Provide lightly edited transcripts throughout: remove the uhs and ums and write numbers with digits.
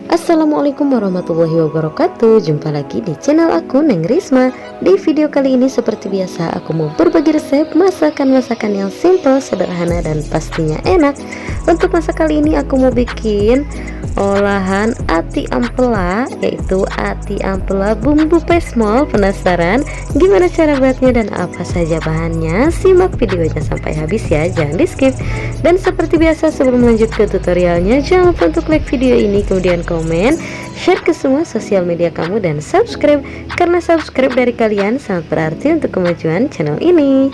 Assalamualaikum warahmatullahi wabarakatuh. Jumpa lagi di channel aku, Neng Risma. Di video kali ini seperti biasa aku mau berbagi resep masakan-masakan yang simple, sederhana, dan pastinya enak. Untuk masak kali ini aku mau bikin olahan ati ampela, yaitu ati ampela bumbu pesmol. Penasaran gimana cara buatnya dan apa saja bahannya? Simak videonya sampai habis ya, jangan di skip. Dan seperti biasa sebelum lanjut ke tutorialnya, jangan lupa untuk like video ini, kemudian komen, share ke semua sosial media kamu, dan subscribe, karena subscribe dari kalian sangat berarti untuk kemajuan channel ini.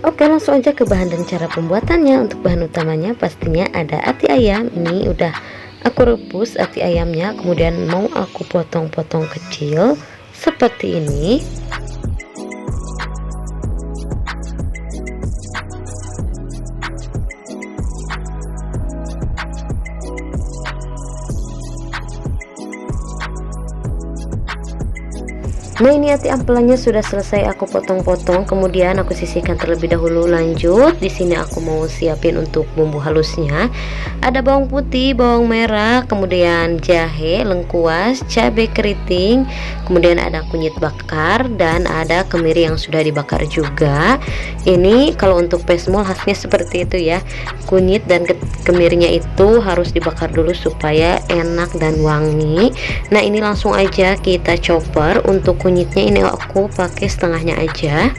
Oke, langsung aja ke bahan dan cara pembuatannya. Untuk bahan utamanya pastinya ada ati ayam. Ini udah aku rebus ati ayamnya, kemudian mau aku potong-potong kecil seperti ini. Nah, ini ati ampelanya sudah selesai aku potong-potong, kemudian aku sisihkan terlebih dahulu. Lanjut, di sini aku mau siapin untuk bumbu halusnya. Ada bawang putih, bawang merah, kemudian jahe, lengkuas, cabai keriting, kemudian ada kunyit bakar, dan ada kemiri yang sudah dibakar juga. Ini kalau untuk pesmol khasnya seperti itu ya. Kunyit dan kemirinya itu harus dibakar dulu supaya enak dan wangi. Nah, ini langsung aja kita chopper. Untuk kunyitnya ini aku pakai setengahnya aja.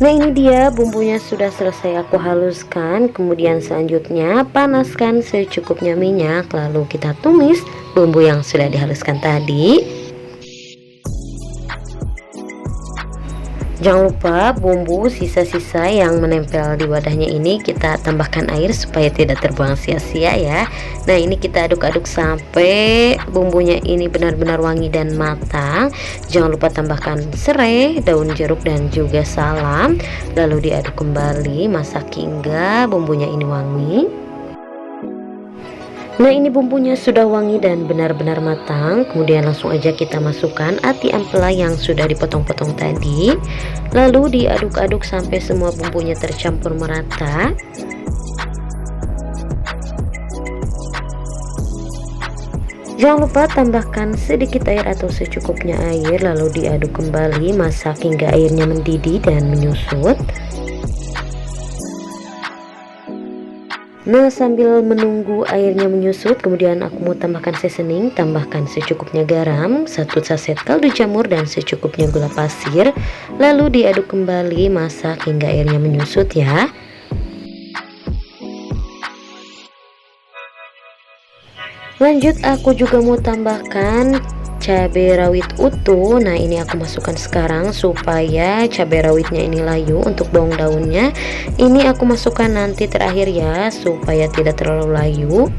Nah, ini dia bumbunya sudah selesai aku haluskan. Kemudian selanjutnya panaskan secukupnya minyak, lalu kita tumis bumbu yang sudah dihaluskan tadi. Jangan lupa bumbu sisa-sisa yang menempel di wadahnya ini kita tambahkan air supaya tidak terbuang sia-sia ya. Nah, ini kita aduk-aduk sampai bumbunya ini benar-benar wangi dan matang. Jangan lupa tambahkan serai, daun jeruk, dan juga salam. Lalu diaduk kembali, masak hingga bumbunya ini wangi. Nah, ini bumbunya sudah wangi dan benar-benar matang. Kemudian langsung aja kita masukkan ati ampela yang sudah dipotong-potong tadi. Lalu diaduk-aduk sampai semua bumbunya tercampur merata. Jangan lupa tambahkan sedikit air atau secukupnya air, lalu diaduk kembali, masak hingga airnya mendidih dan menyusut. Nah, sambil menunggu airnya menyusut, kemudian aku mau tambahkan seasoning. Tambahkan secukupnya garam, 1 saset kaldu jamur, dan secukupnya gula pasir. Lalu diaduk kembali, masak hingga airnya menyusut ya. Lanjut, aku juga mau tambahkan cabai rawit utuh. Nah, ini aku masukkan sekarang supaya cabai rawitnya ini layu. Untuk bawang daunnya ini aku masukkan nanti terakhir ya, supaya tidak terlalu layu.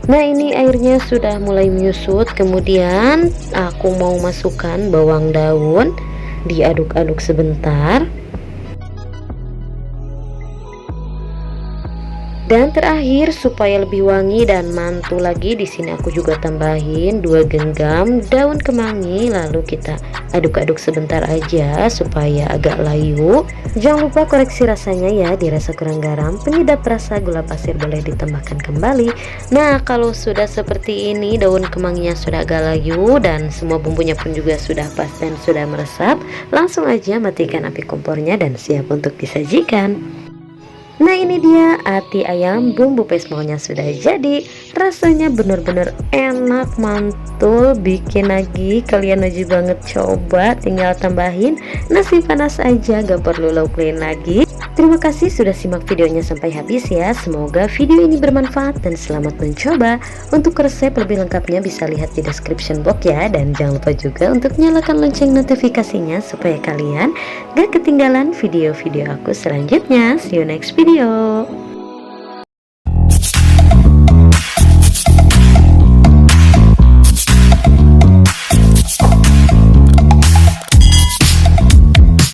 Nah, ini airnya sudah mulai menyusut. Kemudian aku mau masukkan bawang daun, diaduk-aduk sebentar. Dan terakhir, supaya lebih wangi dan mantul lagi, di sini aku juga tambahin 2 genggam daun kemangi. Lalu kita aduk-aduk sebentar aja supaya agak layu. Jangan lupa koreksi rasanya ya, dirasa kurang garam, penyedap rasa, gula pasir boleh ditambahkan kembali. Nah, kalau sudah seperti ini, daun kemanginya sudah agak layu dan semua bumbunya pun juga sudah pas dan sudah meresap, langsung aja matikan api kompornya dan siap untuk disajikan. Nah, ini dia ati ayam bumbu pesmolnya sudah jadi. Rasanya benar-benar enak, mantul. Bikin lagi, kalian wajib banget coba. Tinggal tambahin nasi panas aja, gak perlu lauk lain lagi. Terima kasih sudah simak videonya sampai habis ya. Semoga video ini bermanfaat dan selamat mencoba. Untuk resep lebih lengkapnya bisa lihat di description box ya. Dan jangan lupa juga untuk nyalakan lonceng notifikasinya supaya kalian gak ketinggalan video-video aku selanjutnya. See you next video.